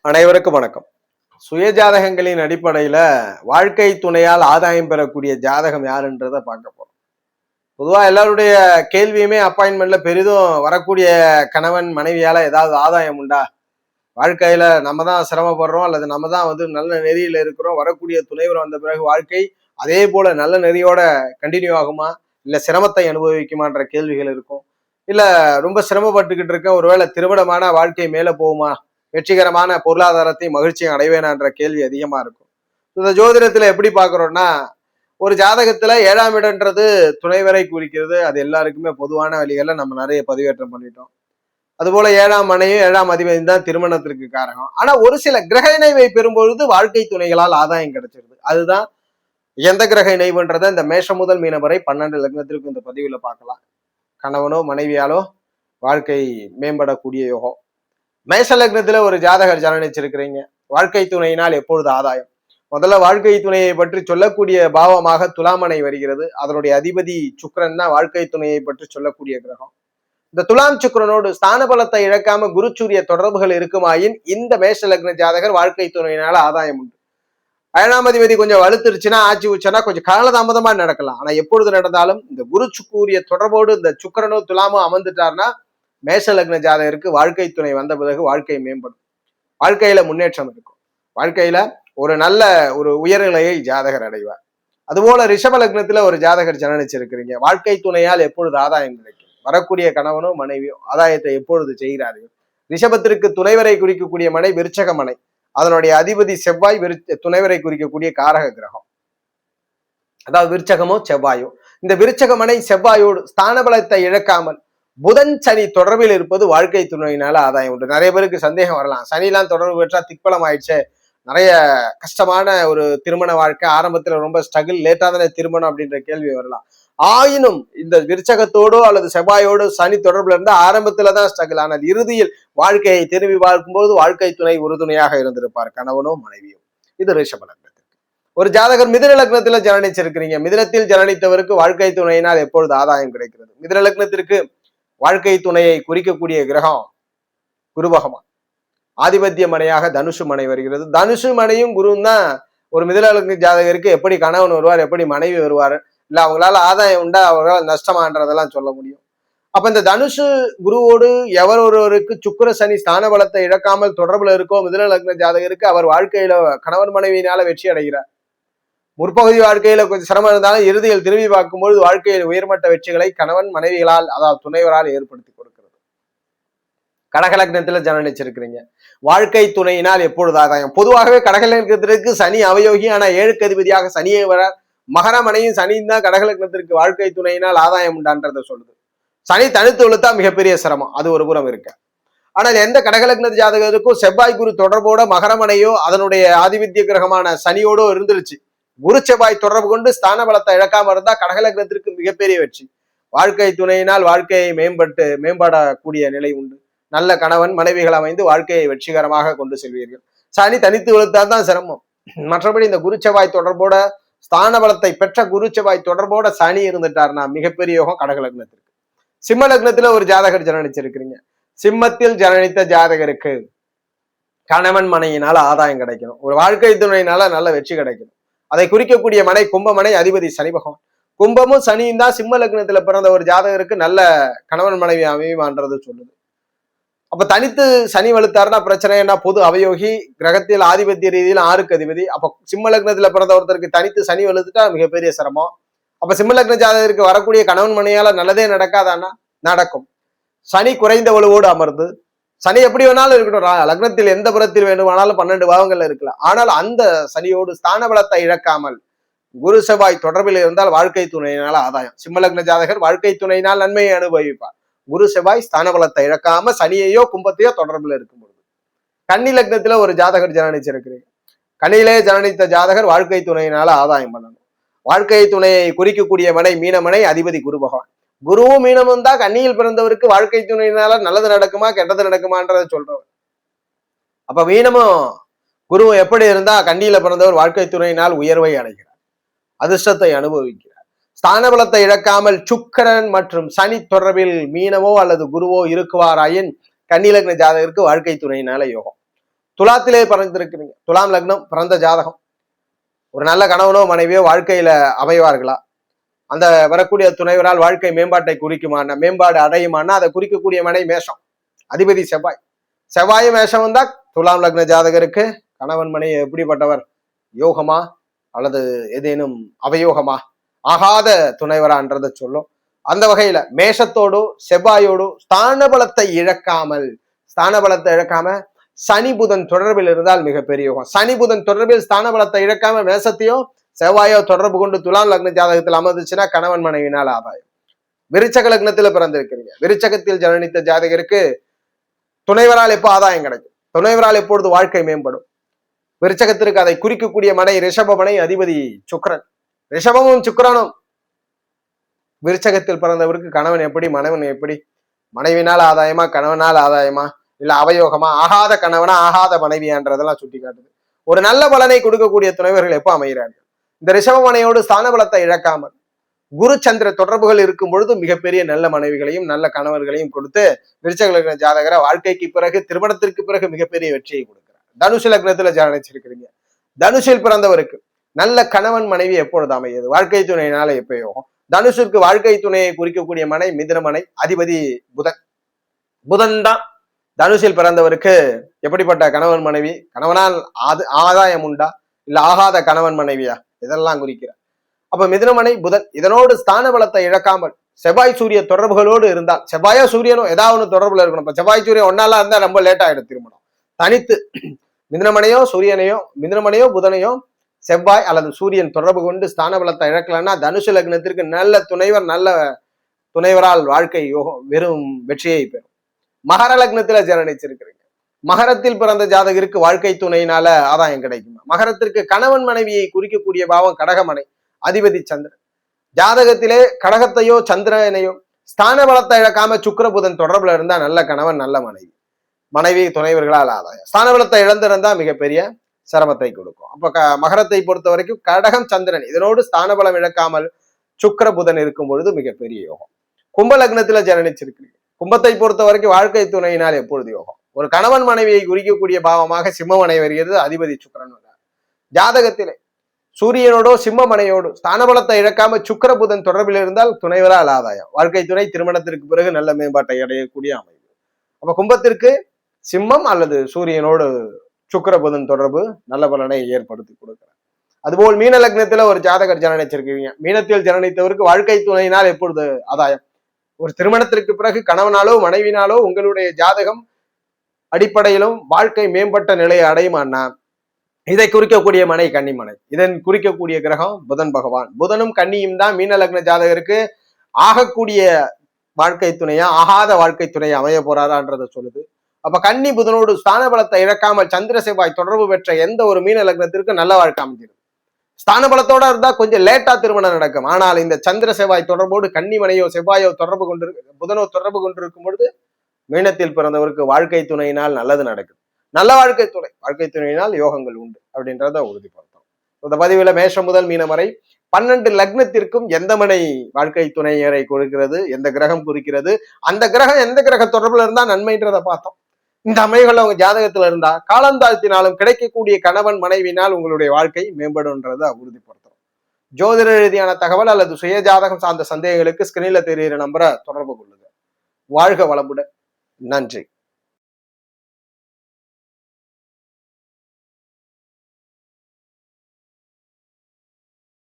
அனைவருக்கும் வணக்கம். சுய ஜாதகங்களின் அடிப்படையில வாழ்க்கை துணையால் ஆதாயம் பெறக்கூடிய ஜாதகம் யாருன்றத பார்க்க போறோம். பொதுவா எல்லாருடைய கேள்வியுமே அப்பாயின்மெண்ட்ல பெரிதும் வரக்கூடிய கணவன் மனைவியால ஏதாவது ஆதாயம் உண்டா, வாழ்க்கையில நம்ம தான் சிரமப்படுறோம் அல்லது நம்ம தான் நல்ல நெறியில இருக்கிறோம், வரக்கூடிய துணைவர் வந்த பிறகு வாழ்க்கை அதே போல நல்ல நெறியோட கண்டினியூ ஆகுமா, இல்ல சிரமத்தை அனுபவிக்குமான்ற கேள்விகள் இருக்கும். இல்ல ரொம்ப சிரமப்பட்டுக்கிட்டு இருக்க, ஒருவேளை திருமணமான வாழ்க்கை மேல போகுமா, வெற்றிகரமான பொருளாதாரத்தையும் மகிழ்ச்சியும் அடைவேனான்ற கேள்வி அதிகமா இருக்கும். இந்த ஜோதிடத்துல எப்படி பாக்குறோம்னா, ஒரு ஜாதகத்துல 7ஆம் இடம்ன்றது துணைவரை குறிக்கிறது. அது எல்லாருக்குமே பொதுவான வழிகள்ல நம்ம நிறைய பதிவேற்றம் பண்ணிட்டோம். அதுபோல 7ஆம் மனையும் 7ஆம் அதிபதி தான் திருமணத்திற்கு காரணம். ஆனா ஒரு சில கிரக இணைவை பெறும்பொழுது வாழ்க்கை துணைகளால் ஆதாயம் கிடைச்சிருது. அதுதான் எந்த கிரக இணைவுன்றதை இந்த மேஷம் முதல் மீனம் வரை 12 லக்னத்திற்கு இந்த பதிவுல பார்க்கலாம். கணவனோ மனைவியாலோ வாழ்க்கை மேம்படக்கூடிய யோகம். மேஷ லக்னத்துல ஒரு ஜாதகர் ஜனனிச்சிருக்கிறீங்க, வாழ்க்கை துணையினால் எப்பொழுது ஆதாயம். முதல்ல வாழ்க்கை துணையை பற்றி சொல்லக்கூடிய பாவமாக துலாமனை வருகிறது. அதனுடைய அதிபதி சுக்கிரன் தான் வாழ்க்கை துணையை பற்றி சொல்லக்கூடிய கிரகம். இந்த துலாம் சுக்கிரனோடு ஸ்தான பலத்தை இழக்காம குரு சூரிய தொடர்புகள் இருக்குமாயின் இந்த மேஷ லக்ன ஜாதகர் வாழ்க்கை துணையினால ஆதாயம் உண்டு. 7ஆம் அதிபதி கொஞ்சம் வலுத்துருச்சுன்னா, ஆட்சி உச்சனா கொஞ்சம் காலதாமதமா நடக்கலாம். ஆனா எப்பொழுது நடந்தாலும் இந்த குரு சூரிய தொடர்போடு இந்த சுக்கிரனோ துலாமோ அமர்ந்துட்டார்னா மேஷ லக்ன ஜாதகருக்கு வாழ்க்கை துணை வந்த பிறகு வாழ்க்கை மேம்படும், வாழ்க்கையில முன்னேற்றம் இருக்கும், வாழ்க்கையில ஒரு நல்ல ஒரு உயர்நிலையை ஜாதகர் அடைவார். அதுபோல ரிஷப லக்னத்துல ஒரு ஜாதகர் ஜனனிச்சிருக்கிறீங்க, வாழ்க்கை துணையால் எப்பொழுது ஆதாயம் கிடைக்கும், வரக்கூடிய கணவனோ மனைவியோ ஆதாயத்தை எப்பொழுது செய்கிறார்கள். ரிஷபத்திற்கு துணைவரை குறிக்கக்கூடிய மனை விருச்சக மனை, அதனுடைய அதிபதி செவ்வாய், துணைவரை குறிக்கக்கூடிய காரக கிரகம், அதாவது விருச்சகமோ செவ்வாயோ. இந்த விருச்சக மனை செவ்வாயோடு ஸ்தான பலத்தை இழக்காமல் புதன் சனி தொடர்பில் இருப்பது வாழ்க்கை துணையினால ஆதாயம் உண்டு. நிறைய பேருக்கு சந்தேகம் வரலாம், சனிலாம் தொடர்பு பெற்றா திக்பலம் ஆயிடுச்சு, நிறைய கஷ்டமான ஒரு திருமண வாழ்க்கை, ஆரம்பத்துல ரொம்ப ஸ்ட்ரகிள், லேட்டா தானே திருமணம் அப்படின்ற கேள்வி வரலாம். ஆயினும் இந்த விருச்சகத்தோடோ அல்லது செவ்வாயோடு சனி தொடர்புல இருந்தா ஆரம்பத்துலதான் ஸ்ட்ரகிள், ஆனால் இறுதியில் வாழ்க்கையை திரும்பி பார்க்கும்போது வாழ்க்கை துணை உறுதுணையாக இருந்திருப்பார், கணவனோ மனைவியோ. இது ரிஷப லக்னத்திற்கு. ஒரு ஜாதகர் மிதுன லக்னத்துல ஜனனிச்சிருக்கிறீங்க, மிதுனத்தில் ஜனனித்தவருக்கு வாழ்க்கை துணையினால் எப்பொழுது ஆதாயம் கிடைக்கிறது. மிதுன லக்னத்திற்கு வாழ்க்கை துணையை குறிக்கக்கூடிய கிரகம் குரு பகவான். ஆதிபத்திய மனையாக தனுசு மனை வருகிறது. தனுசு மனையும் குருவும் தான் ஒரு மிதுன லக்ன ஜாதகருக்கு எப்படி கணவன் வருவார், எப்படி மனைவி வருவார், இல்ல அவங்களால ஆதாயம் உண்டா அவங்களால நஷ்டமான்றதெல்லாம் சொல்ல முடியும். அப்ப இந்த தனுசு குருவோடு எவர் ஒருவருக்கு சுக்கிர சனி ஸ்தான பலத்தை இழக்காமல் தொடர்புல இருக்கோ மிதுன லக்ன ஜாதகருக்கு அவர் வாழ்க்கையில கணவன் மனைவியினால வெற்றி அடைகிறார். முற்பகுதி வாழ்க்கையில கொஞ்சம் சிரமம் இருந்தாலும் இறுதியில் திரும்பி பார்க்கும்போது வாழ்க்கையில் உயர்மட்ட வெற்றிகளை கணவன் மனைவிகளால், அதாவது துணைவரால் ஏற்படுத்தி கொடுக்கிறது. கடகலக்னத்துல ஜனனிச்சிருக்கிறீங்க, வாழ்க்கை துணையினால் எப்பொழுது ஆதாயம். பொதுவாகவே கடகலக்னத்திற்கு சனி அவயோகி, ஆனா 7க்கு அதிபதியாக சனியை வரார். மகர மனையும் சனியும் தான் கடகலக்னத்திற்கு வாழ்க்கை துணையினால் ஆதாயம் உண்டான்றத சொல்லுது. சனி தனித்து விழுத்தா மிகப்பெரிய சிரமம், அது ஒரு புறம் இருக்க. ஆனால் எந்த கடகலக்ன ஜாதகருக்கும் செவ்வாய் குரு தொடர்போட மகரமனையோ அதனுடைய ஆதிபத்திய கிரகமான சனியோடோ இருந்துருச்சு, குரு செவ்வாய் தொடர்பு கொண்டு ஸ்தான பலத்தை இழக்காம இருந்தா கடகலக்னத்திற்கு மிகப்பெரிய வெற்றி. வாழ்க்கை துணையினால் வாழ்க்கையை மேம்படக்கூடிய நிலை உண்டு. நல்ல கணவன் மனைவிகள் அமைந்து வாழ்க்கையை வெற்றிகரமாக கொண்டு செல்வீர்கள். சனி தனித்து விழுத்தாதான் சிரமம். மற்றபடி இந்த குரு செவ்வாய் தொடர்போட ஸ்தான பலத்தை பெற்ற குரு செவ்வாய் தொடர்போட சனி இருந்துட்டார்னா மிகப்பெரிய யோகம் கடகலக்னத்திற்கு. சிம்ம லக்னத்துல ஒரு ஜாதகர் ஜனனிச்சிருக்கிறீங்க, சிம்மத்தில் ஜனனித்த ஜாதகருக்கு கணவன் மனையினால ஆதாயம் கிடைக்கணும், ஒரு வாழ்க்கை துணையினால நல்ல வெற்றி கிடைக்கணும். அதை குறிக்கக்கூடிய மனை கும்பமனை, அதிபதி சனி பகவான். கும்பமும் சனியும் தான் சிம்ம லக்னத்துல பிறந்த ஒரு ஜாதகருக்கு நல்ல கணவன் மனைவி அமைவான்றது சொல்லுது. அப்ப தனித்து சனி வலுத்தாருன்னா பிரச்சனை என்ன, பொது அவயோகி, கிரகத்தில் ஆதிபத்திய ரீதியில் 6க்கு அதிபதி. அப்ப சிம்ம லக்னத்துல பிறந்த ஒருத்தருக்கு தனித்து சனி வலுத்துட்டா மிகப்பெரிய சிரமம். அப்ப சிம்ம லக்ன ஜாதகருக்கு வரக்கூடிய கணவன் மனையால நல்லதே நடக்காதானா, நடக்கும். சனி குறைந்த வலுவோடு அமர்ந்து, சனி எப்படி வேணாலும் இருக்கட்டும், லக்னத்தில் எந்த புறத்தில் வேண்டுமானாலும் 12 பாவங்கள்ல இருக்கலாம், ஆனால் அந்த சனியோடு ஸ்தான பலத்தை இழக்காமல் குரு செவ்வாய் தொடர்பில் இருந்தால் வாழ்க்கை துணையினால ஆதாயம். சிம்ம லக்ன ஜாதகர் வாழ்க்கை துணையினால் நன்மையை அனுபவிப்பார். குரு செவ்வாய் ஸ்தான பலத்தை இழக்காம சனியையோ கும்பத்தையோ தொடர்பில் இருக்கும் பொழுது. கன்னி லக்னத்துல ஒரு ஜாதகர் ஜனனிச்சிருக்கிறீங்க, கன்னியிலே ஜனனித்த ஜாதகர் வாழ்க்கை துணையினால ஆதாயம் பண்ணணும். வாழ்க்கை துணையை குறிக்கக்கூடிய மனை மீனமனை, அதிபதி குரு பகவான். குருவும் மீனமும் தான் கன்னியில் பிறந்தவருக்கு வாழ்க்கை துணையினால நல்லது நடக்குமா கெட்டது நடக்குமான்றத சொல்றவர். அப்ப மீனமும் குருவும் எப்படி இருந்தா கன்னியில பிறந்தவர் வாழ்க்கை துணையினால் உயர்வை அடைகிறார், அதிர்ஷ்டத்தை அனுபவிக்கிறார். ஸ்தான பலத்தை இழக்காமல் சுக்கிரன் மற்றும் சனி தொடர்பில் மீனவோ அல்லது குருவோ இருக்குவாராயின் கன்னி லக்ன ஜாதகருக்கு வாழ்க்கை துணையினால யோகம். துலாத்திலே பிறந்திருக்கிறீங்க, துலாம் லக்னம் பிறந்த ஜாதகம், ஒரு நல்ல கணவனோ மனைவியோ வாழ்க்கையில அமைவார்களா? அந்த வரக்கூடிய துணைவரால் வாழ்க்கை மேம்பாட்டை குறிக்குமானா, மேம்பாடு அடையுமானா அதை குறிக்கக்கூடிய மனை மேஷம், அதிபதி செவ்வாய். செவ்வாயும் மேஷம் வந்தா துலாம் லக்ன ஜாதகருக்கு கணவன் மனை எப்படிப்பட்டவர்? யோகமா அல்லது ஏதேனும் அவயோகமா, ஆகாத துணைவரான்றதை சொல்லும். அந்த வகையில மேஷத்தோடு செவ்வாயோடு ஸ்தான பலத்தை இழக்காமல், ஸ்தான பலத்தை இழக்காம சனி புதன் தொடர்பில் இருந்தால் மிகப்பெரிய யோகம். சனி புதன் தொடர்பில் ஸ்தான பலத்தை இழக்காம மேசத்தையோ செவ்வாயோ தொடர்பு கொண்டு துலாம் லக்ன ஜாதகத்தில் அமர்ந்துச்சுன்னா கணவன் மனைவினால் ஆதாயம். விருச்சக லக்னத்துல பிறந்திருக்கிறீங்க, விருச்சகத்தில் ஜனனித்த ஜாதகருக்கு துணைவரால் எப்போ ஆதாயம் கிடைக்கும்? துணைவரால் எப்பொழுது வாழ்க்கை மேம்படும்? விருச்சகத்திற்கு அதை குறிக்கக்கூடிய மனை ரிஷப மனை, அதிபதி சுக்கிரன். ரிஷபமும் சுக்கிரனும் விருச்சகத்தில் பிறந்தவருக்கு கணவன் எப்படி, மனைவன் எப்படி? மனைவினால் ஆதாயமா, கணவனால் ஆதாயமா, இல்ல அவயோகமா, ஆகாத கணவனா ஆகாத மனைவியான்றதெல்லாம் சுட்டி காட்டுது. ஒரு நல்ல பலனை கொடுக்கக்கூடிய துணைவர்கள் எப்போ அமைகிறார்கள்? இந்த ரிஷப மனையோடு ஸ்தான பலத்தை இழக்காமல் குரு சந்திர தொடர்புகள் இருக்கும் பொழுது மிகப்பெரிய நல்ல மனைவிகளையும் நல்ல கணவர்களையும் கொடுத்து விருச்சக லக்ன ஜாதகரை வாழ்க்கைக்கு பிறகு, திருமணத்திற்கு பிறகு மிகப்பெரிய வெற்றியை கொடுக்கிறார். தனுசு லக்னத்துல ஜானிச்சிருக்கிறீங்க, தனுஷில் பிறந்தவருக்கு நல்ல கணவன் மனைவி எப்பொழுது அமையுது? வாழ்க்கை துணையினால எப்பயோ. தனுஷுக்கு வாழ்க்கை துணையை குறிக்கக்கூடிய மனை மிதுன மனை, அதிபதி புதன். புதன் தான் தனுஷில் பிறந்தவருக்கு எப்படிப்பட்ட கணவன் மனைவி? கணவனால் ஆதாயம் உண்டா, இல்ல ஆகாத கணவன் மனைவியா? இதெல்லாம் குறிக்கிறார். அப்ப மிதுனமனை புதன் இதனோடு ஸ்தான பலத்தை இழக்காமல் செவ்வாய் சூரிய தொடர்புகளோடு இருந்தால், செவ்வாயோ சூரியனோ ஏதாவது ஒன்று தொடர்புல இருக்கணும். இப்ப செவ்வாய் சூரியன் ஒன்னாலாம் இருந்தா ரொம்ப லேட் ஆயிடும் திருமணம். தனித்து மிதுனமனையோ சூரியனையோ, மிதுனமனையோ புதனையோ செவ்வாய் அல்லது சூரியன் தொடர்பு கொண்டு ஸ்தான பலத்தை இழக்கலன்னா தனுசு லக்னத்திற்கு நல்ல துணைவர், நல்ல துணைவரால் வாழ்க்கை யோகம் வெறும் வெற்றியை பெறும். மகர லக்னத்துல ஜனனிச்சிருக்கிறீங்க, மகரத்தில் பிறந்த ஜாதகருக்கு வாழ்க்கை துணையினால ஆதாயம் கிடைக்குமா? மகரத்திற்கு கணவன் மனைவியை குறிக்கக்கூடிய பாவம் கடகமனை, அதிபதி சந்திரன். ஜாதகத்திலே கடகத்தையோ சந்திரனையோ ஸ்தான பலத்தை இழக்காம சுக்கிர புதன் தொடர்புல இருந்தா நல்ல கணவன், நல்ல மனைவி, மனைவி துணைவர்களால் ஆதாயம். ஸ்தான பலத்தை இழந்திருந்தா மிகப்பெரிய சிரமத்தை கொடுக்கும். அப்ப மகரத்தை பொறுத்த வரைக்கும் கடகம் சந்திரன் இதனோடு ஸ்தான பலம் இழக்காமல் சுக்கிர புதன் இருக்கும் பொழுது மிகப்பெரிய யோகம். கும்ப லக்னத்துல ஜனனிச்சிருக்கிறீங்க, கும்பத்தை பொறுத்த வரைக்கும் வாழ்க்கை துணையினால் எப்பொழுது யோகம்? ஒரு கணவன் மனைவியை குறிக்கக்கூடிய பாவமாக சிம்மமனை வருகிறது, அதிபதி சுக்கிரன். ஜாதகத்திலே சூரியனோடோ சிம்மமனையோடு ஸ்தான பலத்தை இழக்காம சுக்கிர புதன் தொடர்பில் இருந்தால் துணைவரால் ஆதாயம். வாழ்க்கை துணை திருமணத்திற்கு பிறகு நல்ல மேம்பாட்டை அடையக்கூடிய அமைப்பு. அப்ப கும்பத்திற்கு சிம்மம் அல்லது சூரியனோடு சுக்கிர புதன் தொடர்பு நல்ல பலனை ஏற்படுத்தி கொடுக்கிறார். அதுபோல் மீன லக்னத்துல ஒரு ஜாதகர் ஜனனிச்சிருக்கீங்க, மீனத்தில் ஜனனித்தவருக்கு வாழ்க்கை துணையினால் எப்பொழுது ஆதாயம்? ஒரு திருமணத்திற்கு பிறகு கணவனாலோ மனைவினாலோ உங்களுடைய ஜாதகம் அடிப்படையிலும் வாழ்க்கை மேம்பட்ட நிலையை அடையுமான்னா இதை குறிக்கக்கூடிய மனை கன்னிமனை, இதன் குறிக்கக்கூடிய கிரகம் புதன் பகவான். புதனும் கன்னியும் தான் மீன லக்ன ஜாதகருக்கு ஆகக்கூடிய வாழ்க்கை துணையா, ஆகாத வாழ்க்கை துணையா அமைய போறாரான்றதை சொல்லுது. அப்ப கன்னி புதனோடு ஸ்தான பலத்தை இழக்காமல் சந்திர செவ்வாய் தொடர்பு பெற்ற எந்த ஒரு மீன லக்னத்திற்கு நல்ல வாழ்க்கை அமைஞ்சிடும். ஸ்தான பலத்தோட இருந்தா கொஞ்சம் லேட்டா திருமணம் நடக்கும். ஆனால் இந்த சந்திர செவ்வாய் தொடர்போடு கன்னிமனையோ செவ்வாயோ தொடர்பு கொண்டு புதனோ தொடர்பு கொண்டிருக்கும் பொழுது மீனத்தில் பிறந்தவருக்கு வாழ்க்கை துணையினால் நல்லது நடக்குது. நல்ல வாழ்க்கை துணையினால் யோகங்கள் உண்டு அப்படின்றத உறுதிப்படுத்தும். இந்த பதிவுல மேஷம் முதல் மீனம் வரை 12 லக்னத்திற்கும் எந்த மனை வாழ்க்கை துணையரை கொடுக்கிறது, எந்த கிரகம் குறிக்கிறது, அந்த கிரகம் எந்த கிரக தொடர்புல இருந்தா நன்மைன்றதை பார்த்தோம். இந்த அமைகள் அவங்க ஜாதகத்துல இருந்தா காலந்தாழ்த்தினாலும் கிடைக்கக்கூடிய கணவன் மனைவினால் உங்களுடைய வாழ்க்கை மேம்படும்ன்றதை உறுதிப்படுத்தும். ஜோதிட ரீதியான தகவல் அல்லது சுய ஜாதகம் சார்ந்த சந்தேகங்களுக்கு ஸ்கிரீன்ல தெரிகிற நம்பரை தொடர்பு கொள்ளுங்க. வாழ்க வளமுடன். நன்றி.